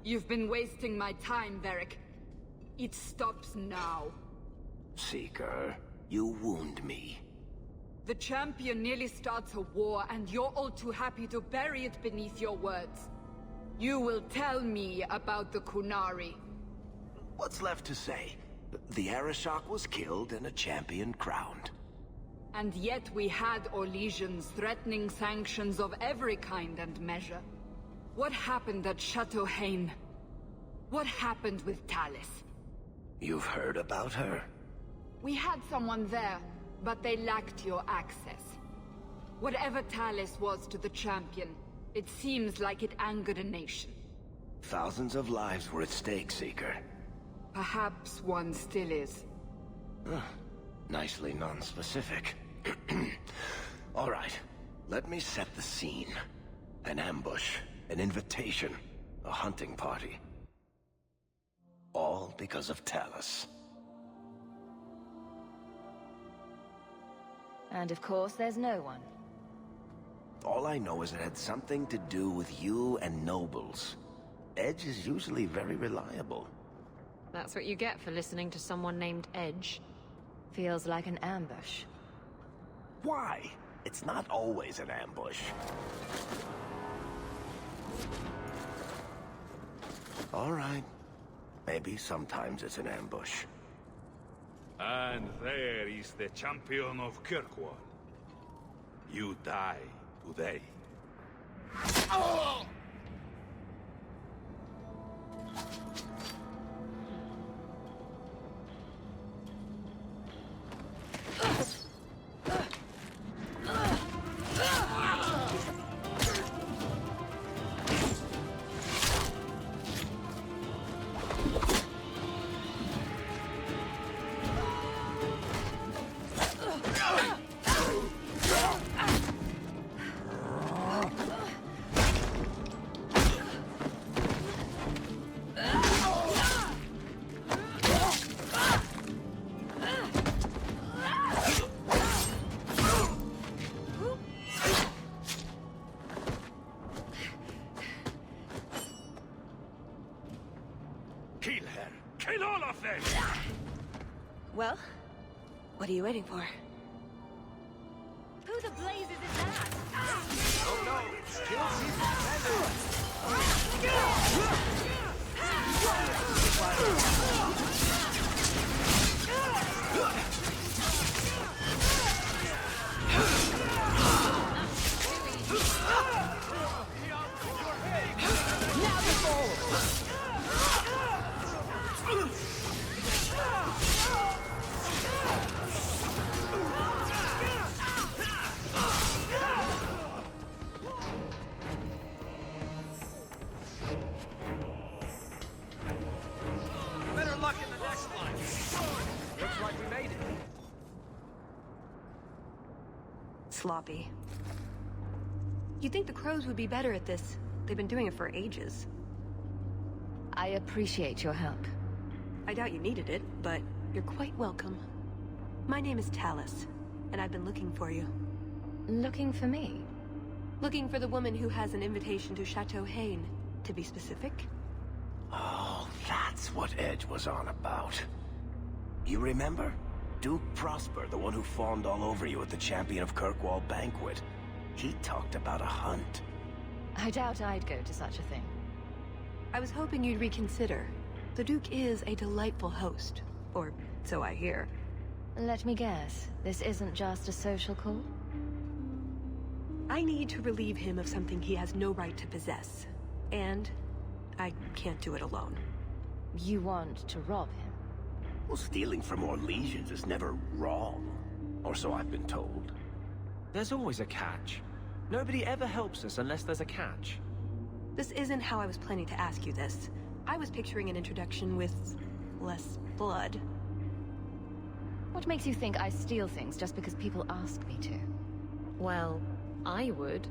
You've been wasting my time, Varric. It stops now. Seeker, you wound me. The champion nearly starts a war, and you're all too happy to bury it beneath your words. You will tell me about the Qunari. What's left to say? The Arishok was killed and a champion crowned. And yet we had Orlesians threatening sanctions of every kind and measure. What happened at Chateau Hain? What happened with Talis? You've heard about her? We had someone there, but they lacked your access. Whatever Talis was to the champion, it seems like it angered a nation. Thousands of lives were at stake, Seeker. Perhaps one still is. Nicely non-specific. All right, let me set the scene. An ambush, an invitation, a hunting party. All because of Talis. And of course, there's no one. All I know is it had something to do with you and nobles. Edge is usually very reliable. That's what you get for listening to someone named Edge. Feels like an ambush. Why? It's not always an ambush. All right. Maybe sometimes it's an ambush. And there is the champion of Kirkwall. You die today. Oh! Kill her! Kill all of them! Well, what are you waiting for? Who the blazes is that? Oh no! Kill Now the ball! Better luck in the next one. Looks like we made it. Sloppy. You'd think the crows would be better at this. They've been doing it for ages. I appreciate your help. I doubt you needed it, but you're quite welcome. My name is Talis, and I've been looking for you. Looking for me? Looking for the woman who has an invitation to Chateau Hain, to be specific. Oh, that's what Edge was on about. You remember? Duke Prosper, the one who fawned all over you at the Champion of Kirkwall banquet. He talked about a hunt. I doubt I'd go to such a thing. I was hoping you'd reconsider. The Duke is a delightful host, or so I hear. Let me guess, this isn't just a social call? I need to relieve him of something he has no right to possess. And I can't do it alone. You want to rob him? Well, stealing from Orlesians is never wrong. Or so I've been told. There's always a catch. Nobody ever helps us unless there's a catch. This isn't how I was planning to ask you this. I was picturing an introduction with less blood. What makes you think I steal things just because people ask me to? Well, I would.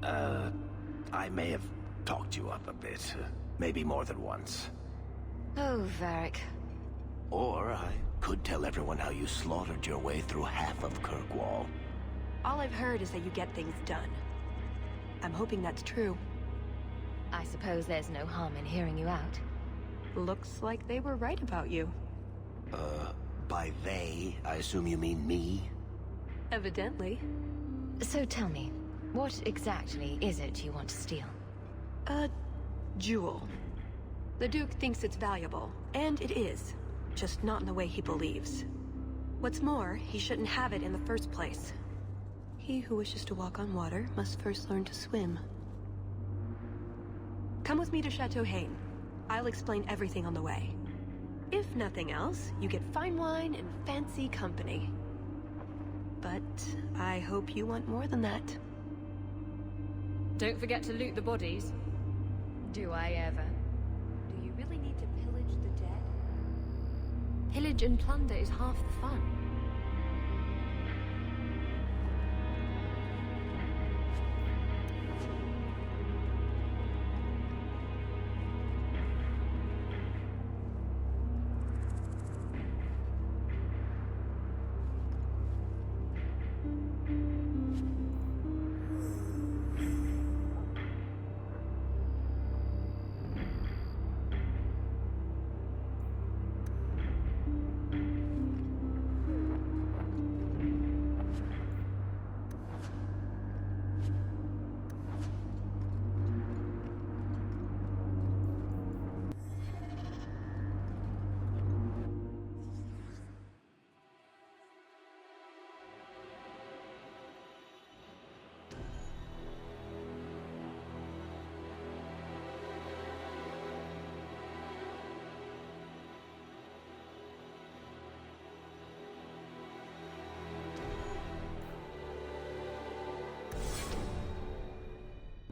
I may have talked you up a bit. Maybe more than once. Oh, Varric. Or I could tell everyone how you slaughtered your way through half of Kirkwall. All I've heard is that you get things done. I'm hoping that's true. I suppose there's no harm in hearing you out. Looks like they were right about you. By they, I assume you mean me? Evidently. So tell me, what exactly is it you want to steal? A jewel. The Duke thinks it's valuable, and it is. Just not in the way he believes. What's more, he shouldn't have it in the first place. He who wishes to walk on water must first learn to swim. Come with me to Chateau Haine. I'll explain everything on the way. If nothing else, you get fine wine and fancy company. But I hope you want more than that. Don't forget to loot the bodies. Do I ever? Do you really need to pillage the dead? Pillage and plunder is half the fun.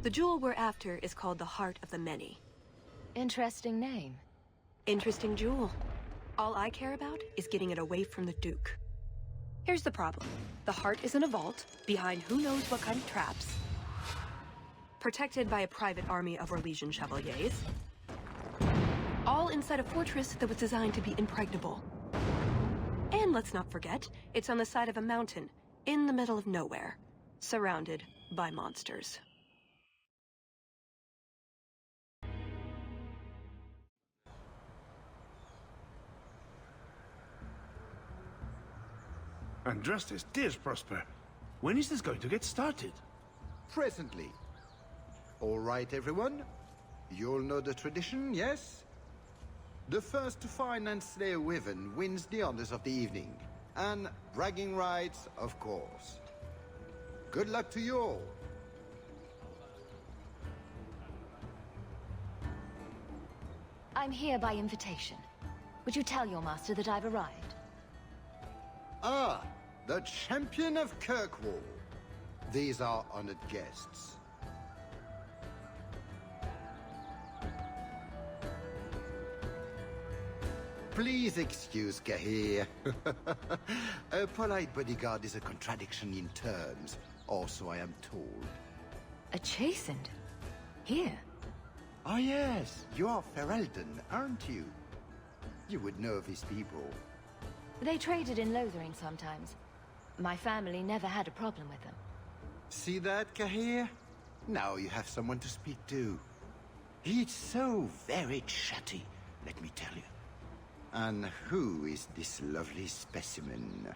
The jewel we're after is called the Heart of the Many. Interesting name. Interesting jewel. All I care about is getting it away from the Duke. Here's the problem. The heart is in a vault, behind who knows what kind of traps. Protected by a private army of Orlesian chevaliers. All inside a fortress that was designed to be impregnable. And let's not forget, it's on the side of a mountain, in the middle of nowhere, surrounded by monsters. And Justice, dear Prosper, when is this going to get started? Presently. All right, everyone. You'll know the tradition, yes? The first to find and slay a wyvern wins the honors of the evening. And bragging rights, of course. Good luck to you all. I'm here by invitation. Would you tell your master that I've arrived? Ah, the champion of Kirkwall. These are honored guests. Please excuse Cahir. A polite bodyguard is a contradiction in terms, also I am told. A chastened? Here? Ah yes, you are Ferelden, aren't you? You would know these people. They traded in Lothering sometimes. My family never had a problem with them. See that, Cahir? Now you have someone to speak to. It's so very chatty, let me tell you. And who is this lovely specimen?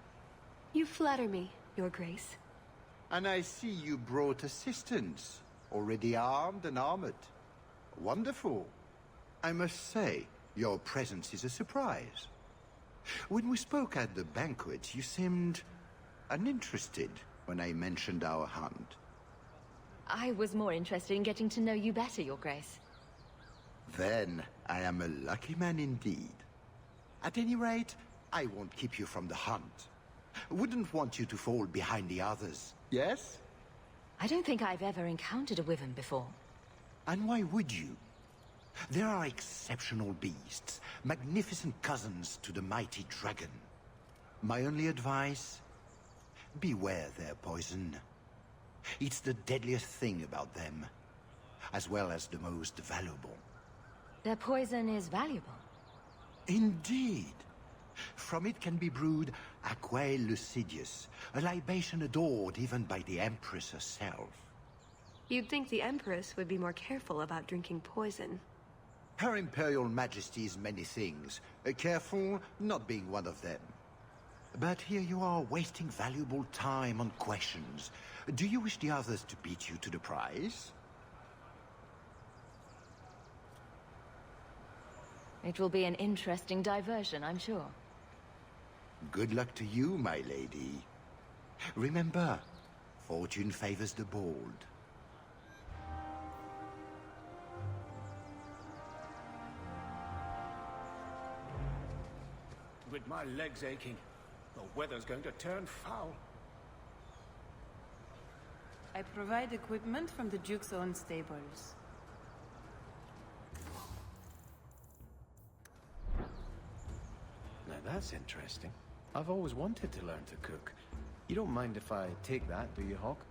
You flatter me, Your Grace. And I see you brought assistance, already armed and armored. Wonderful. I must say, your presence is a surprise. When we spoke at the banquet, you seemed uninterested when I mentioned our hunt. I was more interested in getting to know you better, Your Grace. Then I am a lucky man indeed. At any rate, I won't keep you from the hunt. Wouldn't want you to fall behind the others, yes? I don't think I've ever encountered a wyvern before. And why would you? There are exceptional beasts, magnificent cousins to the mighty dragon. My only advice? Beware their poison. It's the deadliest thing about them, as well as the most valuable. Their poison is valuable. Indeed. From it can be brewed Aquae Lucidius, a libation adored even by the Empress herself. You'd think the Empress would be more careful about drinking poison. Her Imperial Majesty's many things. Careful not being one of them. But here you are wasting valuable time on questions. Do you wish the others to beat you to the prize? It will be an interesting diversion, I'm sure. Good luck to you, my lady. Remember, fortune favors the bold. With my legs aching, the weather's going to turn foul. I provide equipment from the Duke's own stables. Now that's interesting. I've always wanted to learn to cook. You don't mind if I take that, do you, Hawke?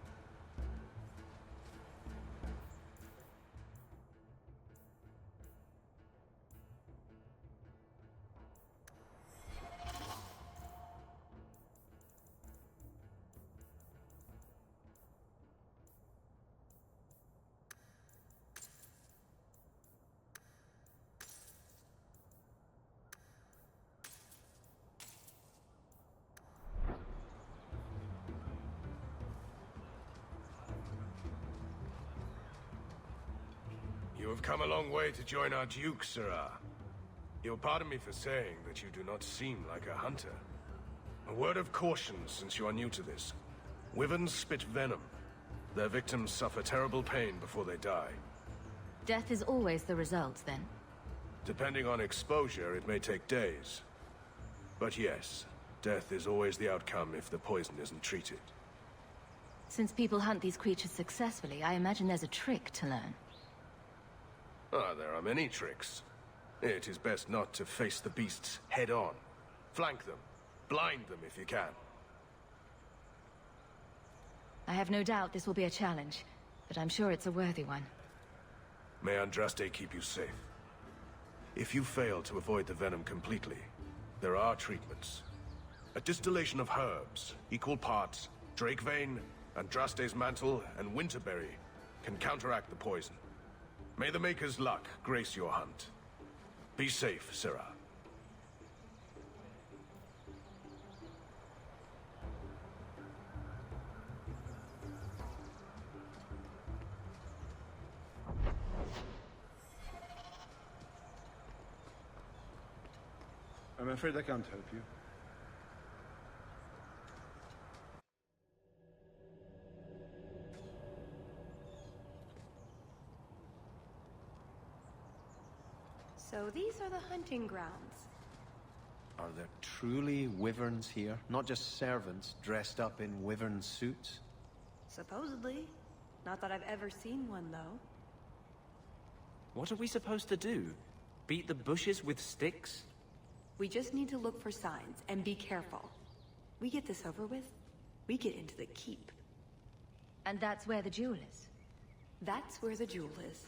You have come a long way to join our Duke, Sirrah. You'll pardon me for saying that you do not seem like a hunter. A word of caution since you are new to this. Wyverns spit venom. Their victims suffer terrible pain before they die. Death is always the result, then? Depending on exposure, it may take days. But yes, death is always the outcome if the poison isn't treated. Since people hunt these creatures successfully, I imagine there's a trick to learn. Ah, there are many tricks. It is best not to face the beasts head-on. Flank them. Blind them if you can. I have no doubt this will be a challenge, but I'm sure it's a worthy one. May Andraste keep you safe. If you fail to avoid the venom completely, there are treatments. A distillation of herbs, equal parts, Drakevein, Andraste's mantle, and winterberry can counteract the poison. May the Maker's luck grace your hunt. Be safe, Sirrah. I'm afraid I can't help you. So these are the hunting grounds. Are there truly wyverns here? Not just servants dressed up in wyvern suits? Supposedly. Not that I've ever seen one, though. What are we supposed to do? Beat the bushes with sticks? We just need to look for signs, and be careful. We get this over with, we get into the keep. And that's where the jewel is? That's where the jewel is.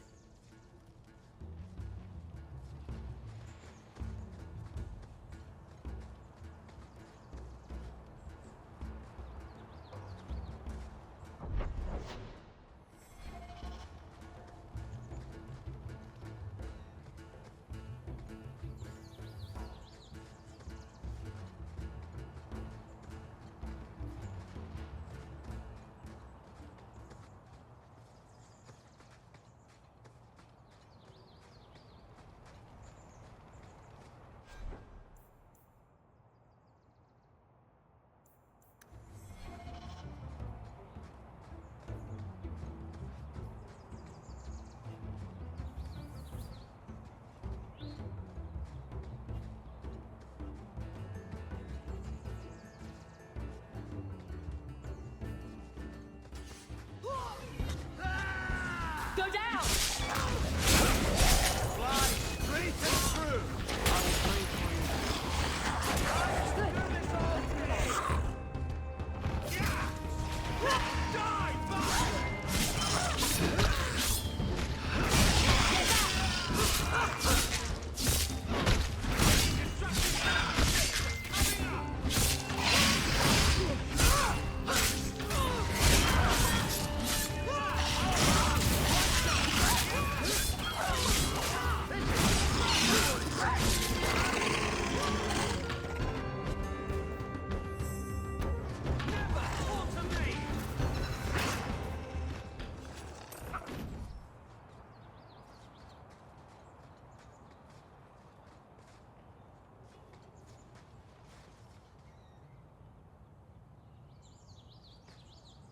Go down! Fly straight and true! I will pray for you. Good. Die, bastard!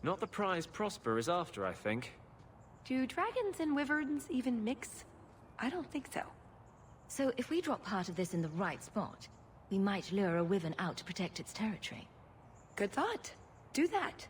Not the prize Prosper is after, I think. Do dragons and wyverns even mix? I don't think so. So if we drop part of this in the right spot, we might lure a wyvern out to protect its territory. Good thought. Do that.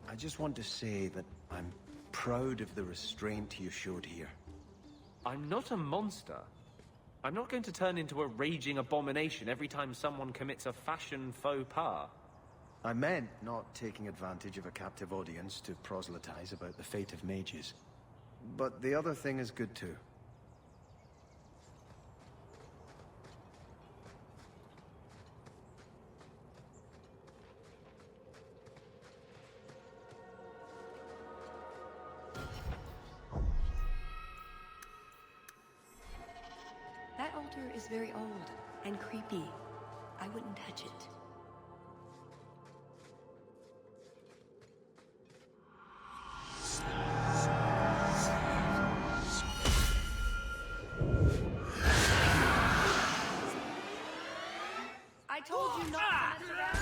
I just want to say that I'm proud of the restraint you showed here. I'm not a monster. I'm not going to turn into a raging abomination every time someone commits a fashion faux pas. I meant not taking advantage of a captive audience to proselytize about the fate of mages. But the other thing is good too. That altar is very old and creepy. I wouldn't touch it. I told you not to mess around.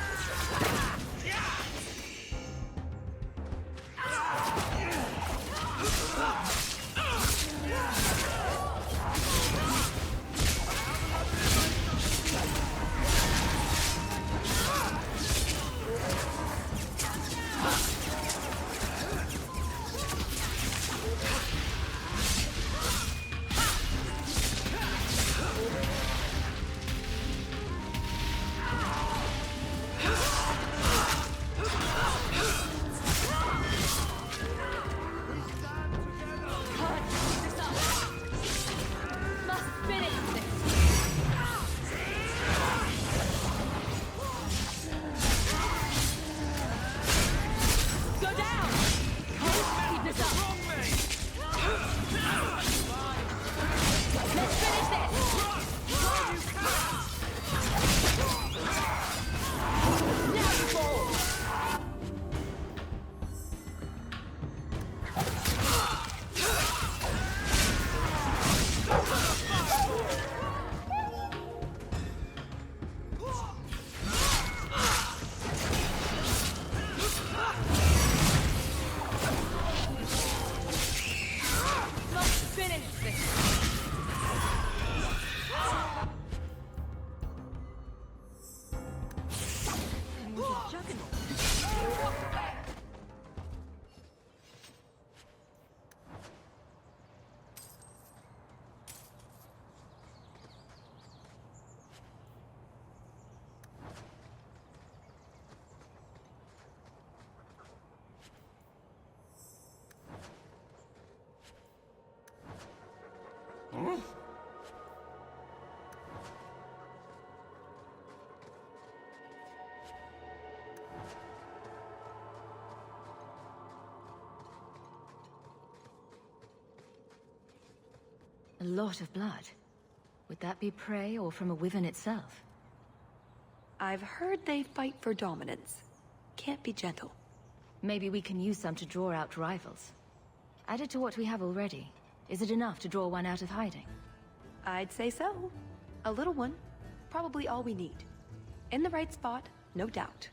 A lot of blood. Would that be prey or from a wyvern itself? I've heard they fight for dominance. Can't be gentle. Maybe we can use some to draw out rivals. Added to what we have already, is it enough to draw one out of hiding? I'd say so. A little one. Probably all we need. In the right spot, no doubt.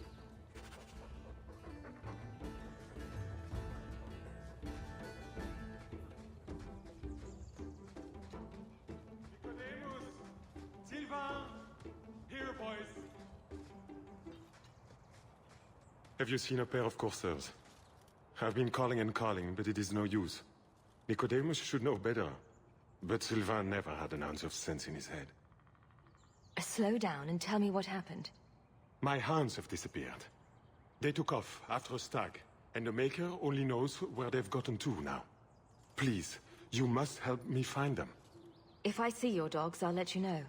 Have you seen a pair of coursers? I've been calling and calling, but it is no use. Nicodemus should know better. But Sylvain never had an ounce of sense in his head. Slow down and tell me what happened. My hounds have disappeared. They took off after a stag, and the Maker only knows where they've gotten to now. Please, you must help me find them. If I see your dogs, I'll let you know.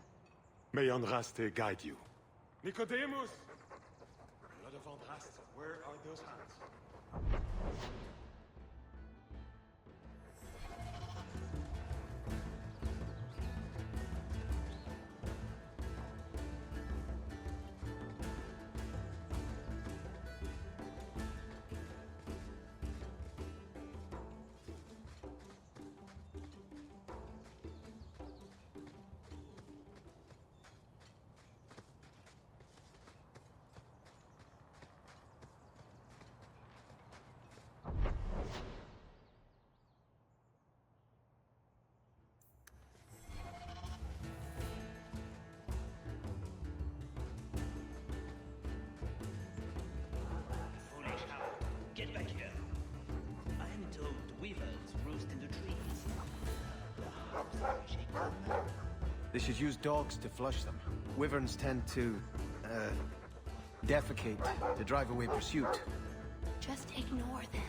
May Andraste guide you. Nicodemus! Blood of Andraste, where are those hounds? They should use dogs to flush them. Wyverns tend to, defecate to drive away pursuit. Just ignore them.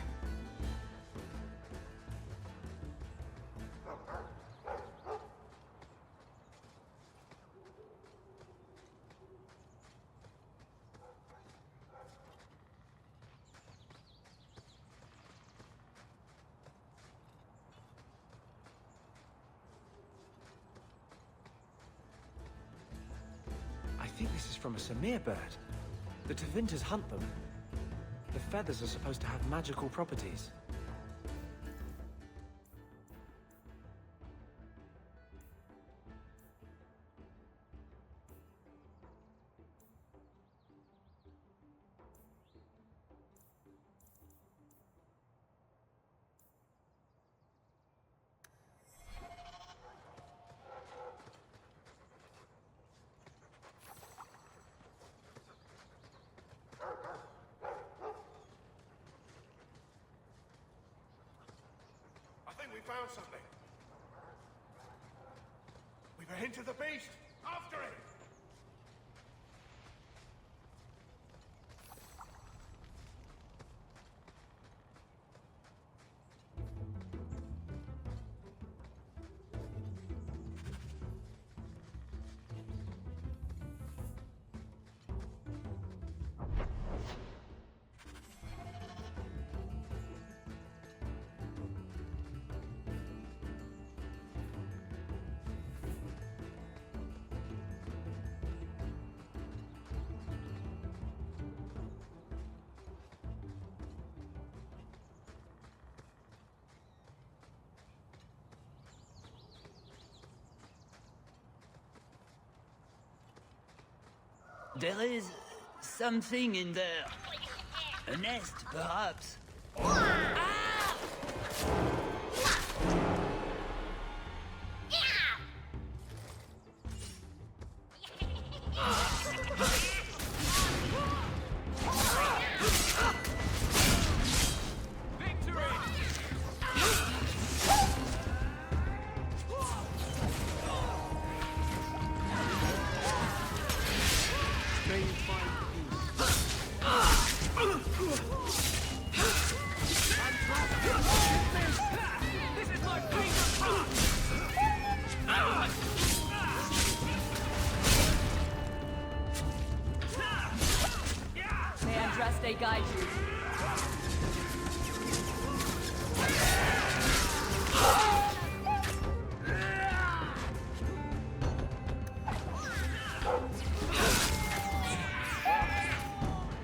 I think this is from a Samir bird. The Tevinters hunt them. The feathers are supposed to have magical properties. We found something. We've a hint of the beast. After it! There is something in there. A nest, perhaps. They guide you.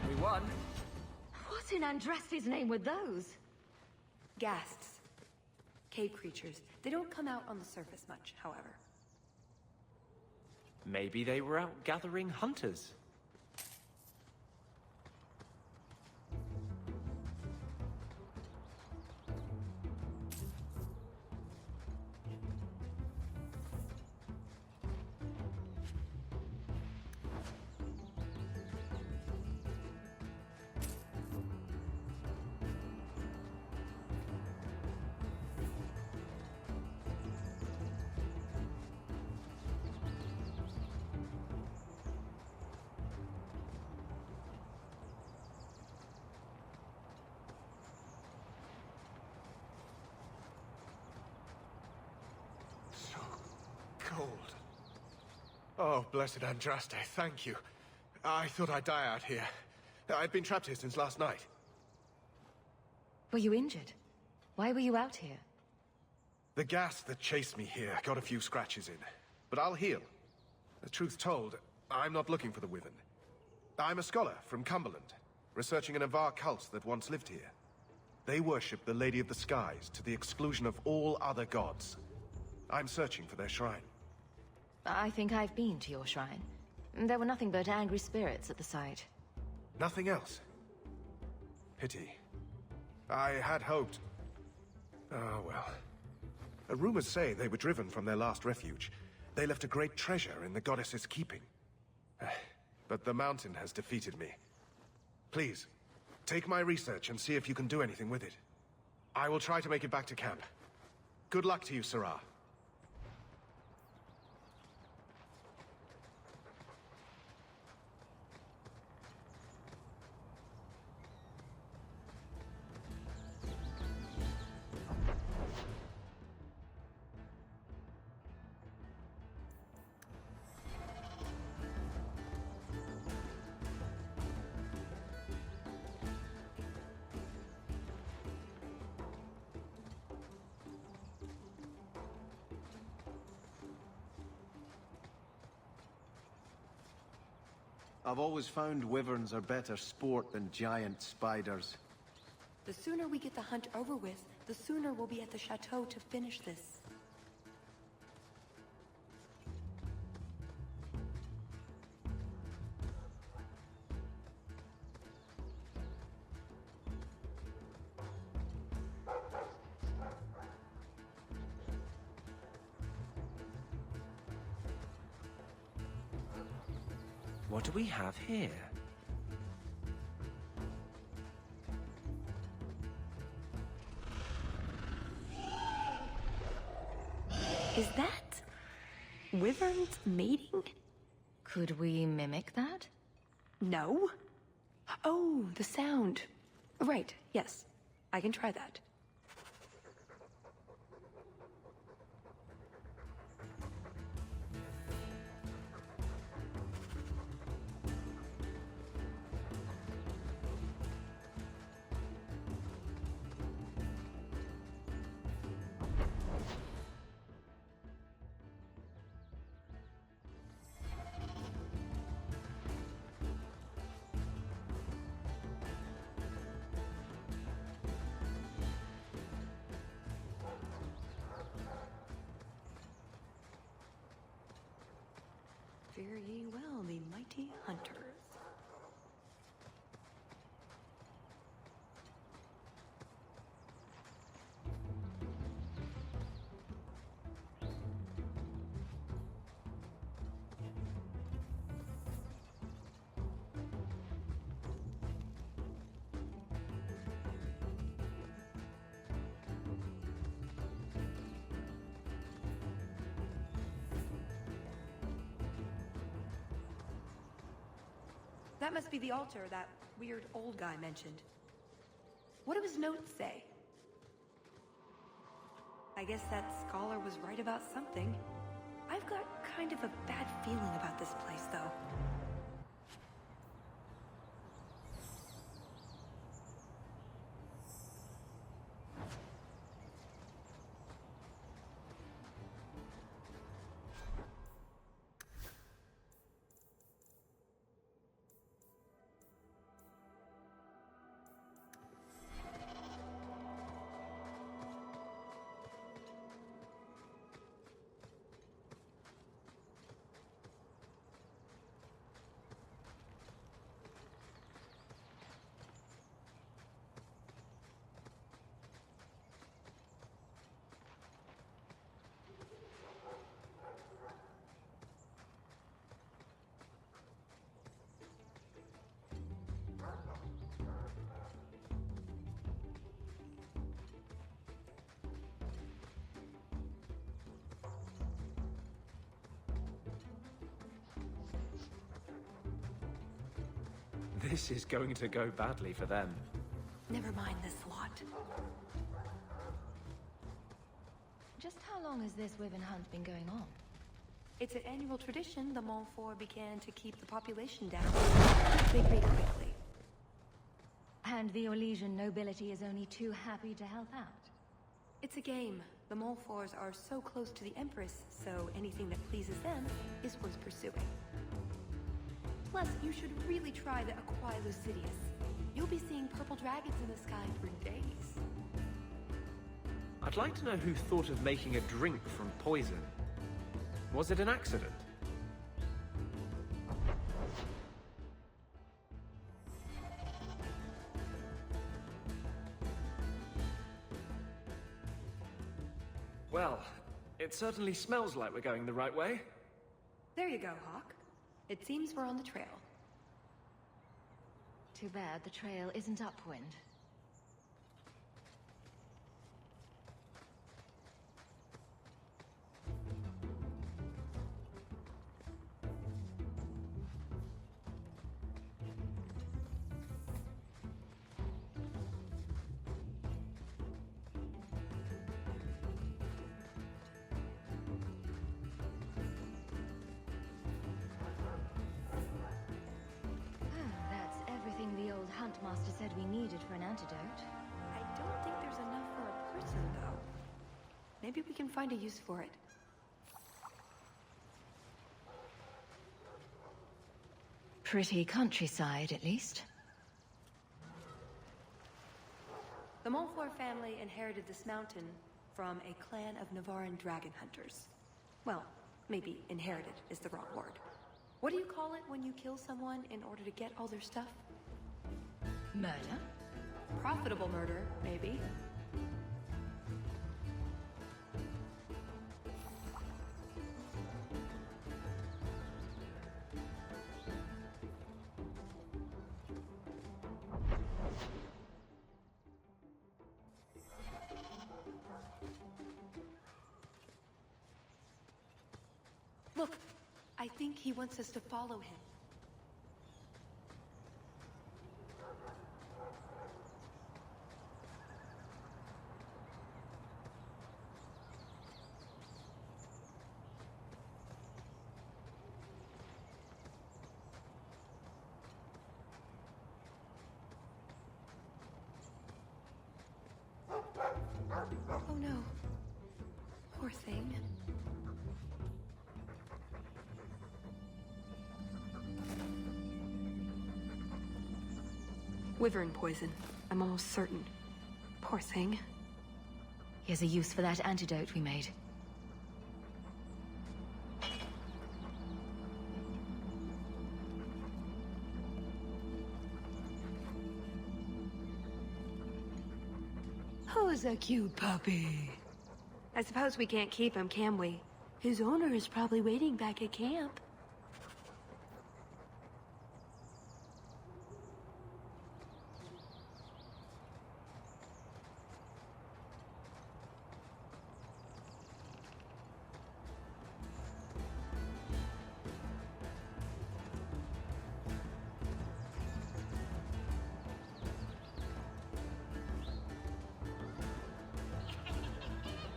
We won. What in Andraste's name were those? Ghasts. Cave creatures. They don't come out on the surface much, however. Maybe they were out gathering hunters. Cold. Oh, blessed Andraste, thank you. I thought I'd die out here. I've been trapped here since last night. Were you injured? Why were you out here? The gas that chased me here got a few scratches in. But I'll heal. The truth told, I'm not looking for the Wyvern. I'm a scholar from Cumberland, researching an Avar cult that once lived here. They worship the Lady of the Skies to the exclusion of all other gods. I'm searching for their shrine. I think I've been to your shrine. There were nothing but angry spirits at the site. Nothing else? Pity. I had hoped... Oh, well. Rumors say they were driven from their last refuge. They left a great treasure in the goddess's keeping. But the mountain has defeated me. Please, take my research and see if you can do anything with it. I will try to make it back to camp. Good luck to you, Sarah. I've always found wyverns are better sport than giant spiders. The sooner we get the hunt over with, the sooner we'll be at the chateau to finish this. What do we have here? Is that wyverns mating? Could we mimic that? No. Oh, the sound. Right, yes. I can try that. Fare ye well, the mighty hunters. That must be the altar that weird old guy mentioned. What do his notes say? I guess that scholar was right about something. I've got kind of a bad feeling about this place, though. This is going to go badly for them. Never mind this lot. Just how long has this wyvern hunt been going on? It's an annual tradition the Montfort began to keep the population down. They breed quickly. And the Orlesian nobility is only too happy to help out. It's a game. The Montforts are so close to the Empress, so anything that pleases them is worth pursuing. Plus, you should really try the Aquae Lucidius. You'll be seeing purple dragons in the sky for days. I'd like to know who thought of making a drink from poison. Was it an accident? Well, it certainly smells like we're going the right way. There you go, Hawke. It seems we're on the trail. Too bad the trail isn't upwind. Huntmaster said we needed for an antidote. I don't think there's enough for a person, though. Maybe we can find a use for it. pretty countryside, at least. The Montfort family inherited this mountain from a clan of Navaran dragon hunters. Well, maybe inherited is the wrong word. What do you call it when you kill someone in order to get all their stuff? Murder? Profitable murder, maybe. Look, I think he wants us to follow him. Oh no. Poor thing. Wyvern poison. I'm almost certain. Poor thing. Here's a use for that antidote we made. Who's a cute puppy? I suppose we can't keep him, can we? His owner is probably waiting back at camp.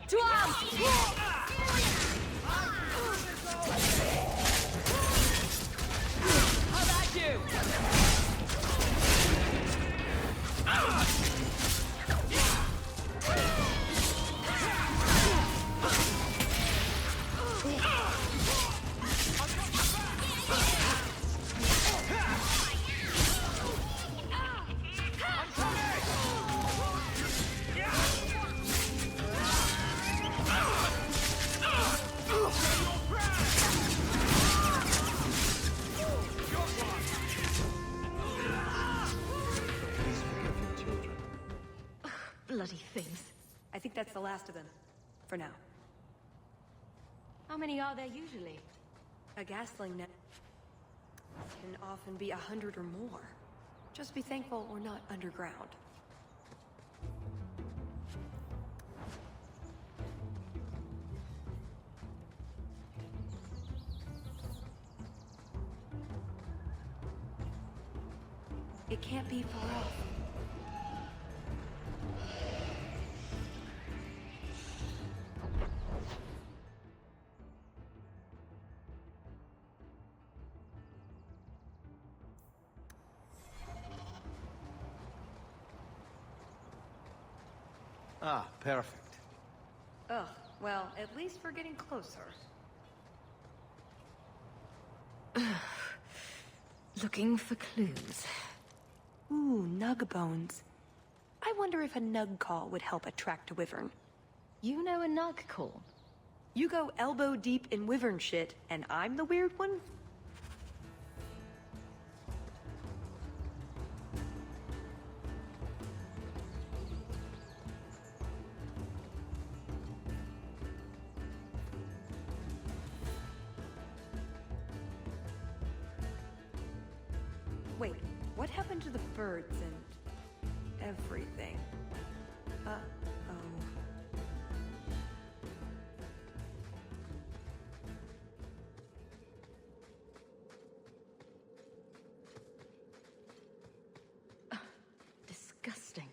To arms! How about you? Bloody things. I think that's the last of them. For now. How many are there usually? A gasling net can often be 100 or more. Just be thankful we're not underground. It can't be far off. Ah, perfect. Ugh, well, at least we're getting closer. Looking for clues. Ooh, nug bones. I wonder if a nug call would help attract a wyvern. You know a nug call? You go elbow deep in wyvern shit, and I'm the weird one? Wait, what happened to the birds and everything? Uh-oh. Disgusting.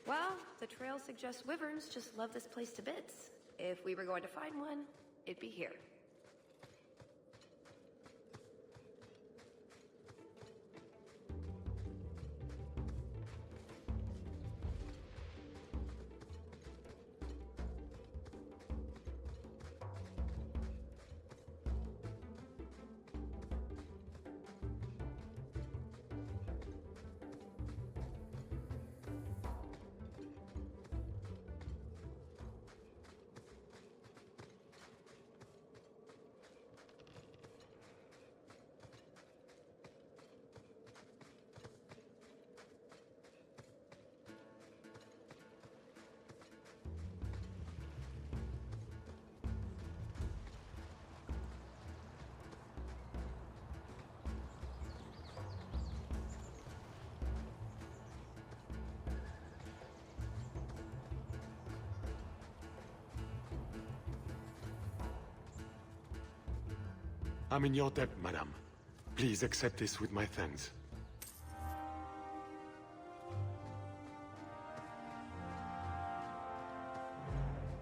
Well, the trail suggests wyverns just love this place to bits. If we were going to find one, it'd be here. I'm in your debt, madame. Please accept this with my thanks.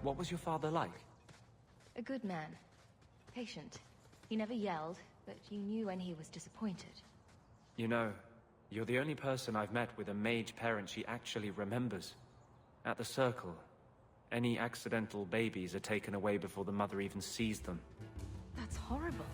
What was your father like? A good man. Patient. He never yelled, but you knew when he was disappointed. You know, you're the only person I've met with a mage parent she actually remembers. At the Circle, any accidental babies are taken away before the mother even sees them. That's horrible.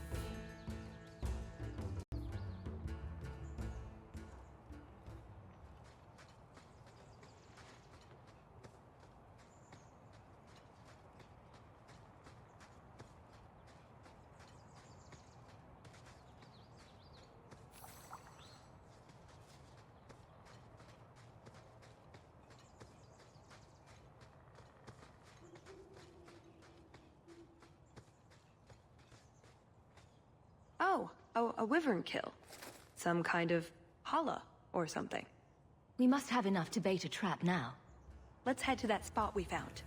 Oh, a wyvern kill. Some kind of holla or something. We must have enough to bait a trap now. Let's head to that spot we found.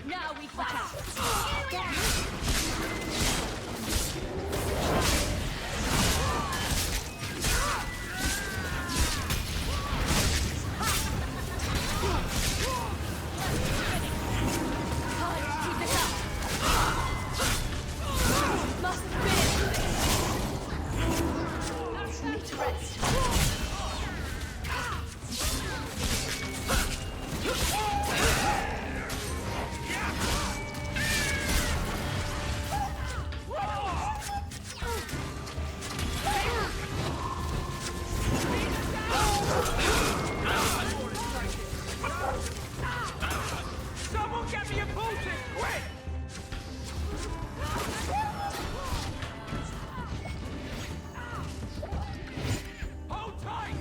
Now we fight! Someone get me a potion, quick! Hold tight!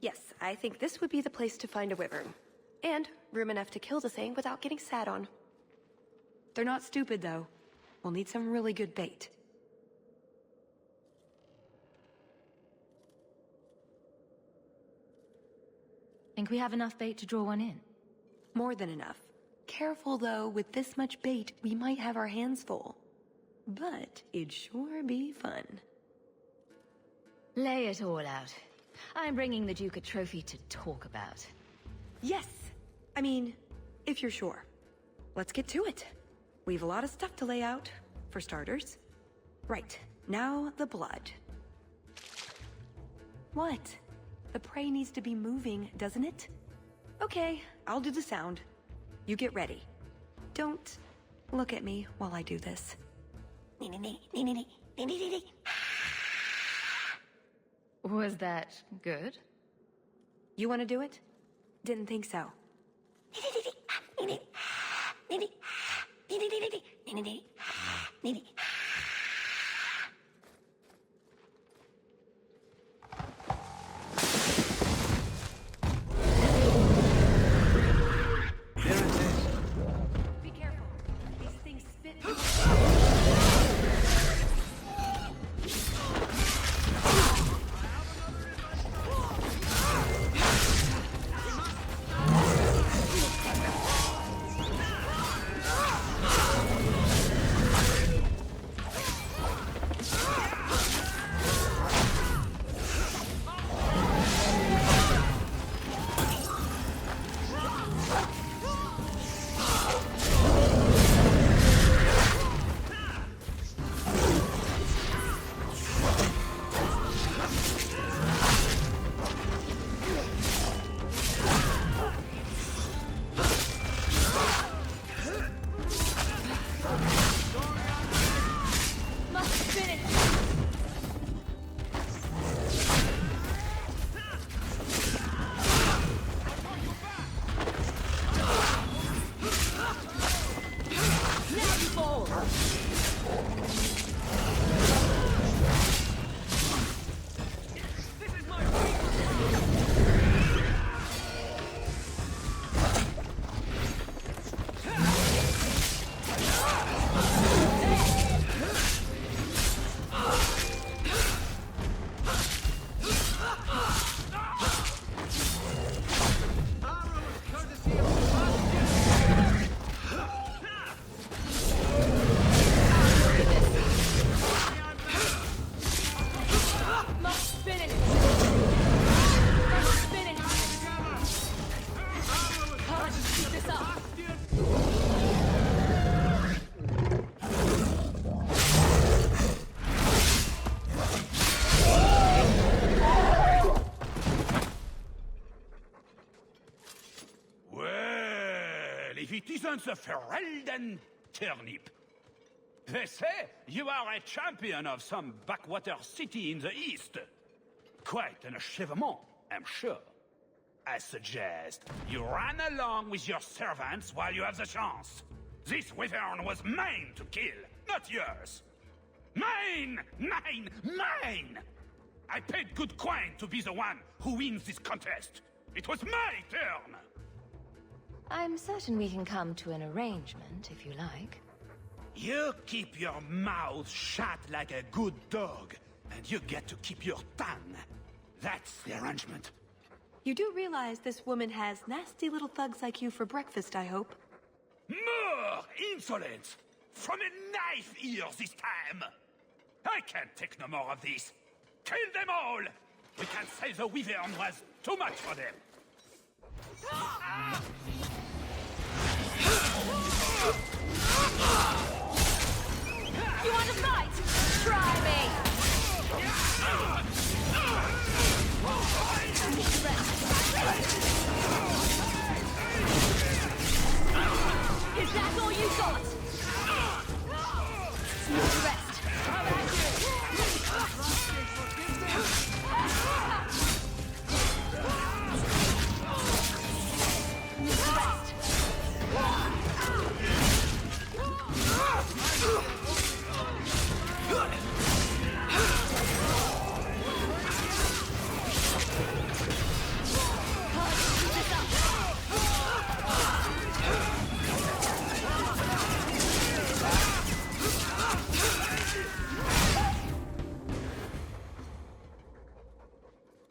Yes, I think this would be the place to find a wyvern. And room enough to kill the thing without getting sat on. They're not stupid, though. We'll need some really good bait. Think we have enough bait to draw one in? More than enough. Careful, though, with this much bait, we might have our hands full. But it'd sure be fun. Lay it all out. I'm bringing the Duke a trophy to talk about. Yes! I mean, if you're sure. Let's get to it. We've a lot of stuff to lay out, for starters. Right, now the blood. What? The prey needs to be moving, doesn't it? Okay, I'll do the sound. You get ready. Don't look at me while I do this. Was that good? You want to do it? Didn't think so. Be careful. These things spit. If it isn't the Ferelden turnip. They say you are a champion of some backwater city in the east. Quite an achievement, I'm sure. I suggest you run along with your servants while you have the chance. This wyvern was mine to kill, not yours. Mine! Mine! Mine! I paid good coin to be the one who wins this contest. It was my turn! I'm certain we can come to an arrangement, if you like. You keep your mouth shut like a good dog, and you get to keep your tongue. That's the arrangement. You do realize this woman has nasty little thugs like you for breakfast, I hope? More insolence! From a knife ear this time! I can't take no more of this. Kill them all! We can say the wyvern was too much for them. You want to fight? Try me! Is that all you got? Rest.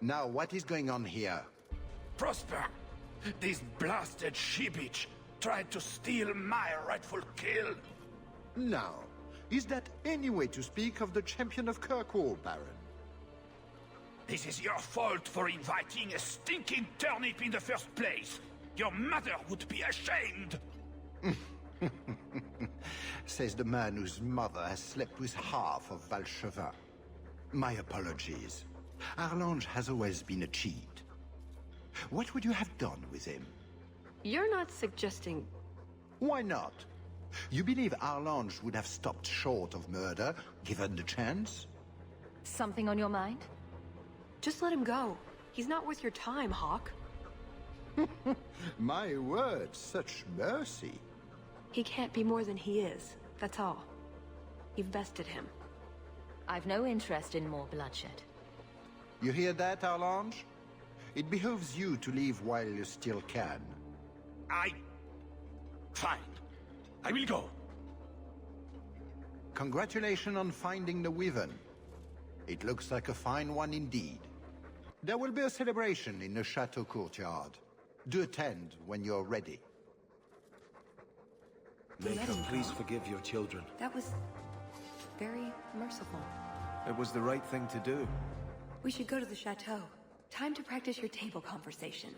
Now, what is going on here? Prosper! This blasted she-bitch tried to steal my rightful kill. Now, is that any way to speak of the champion of Kirkwall, Baron? This is your fault for inviting a stinking turnip in the first place. Your mother would be ashamed. Says the man whose mother has slept with half of Valchevin. My apologies. Arlange has always been a cheat. What would you have done with him? You're not suggesting... Why not? You believe Arlange would have stopped short of murder, given the chance? Something on your mind? Just let him go. He's not worth your time, Hawke. My word, such mercy. He can't be more than he is, that's all. You've bested him. I've no interest in more bloodshed. You hear that, Arlange? It behooves you to leave while you still can. Fine. I will go. Congratulations on finding the Wyvern. It looks like a fine one indeed. There will be a celebration in the chateau courtyard. Do attend when you're ready. May her please forgive your children. That was very merciful. It was the right thing to do. We should go to the chateau. Time to practice your table conversation.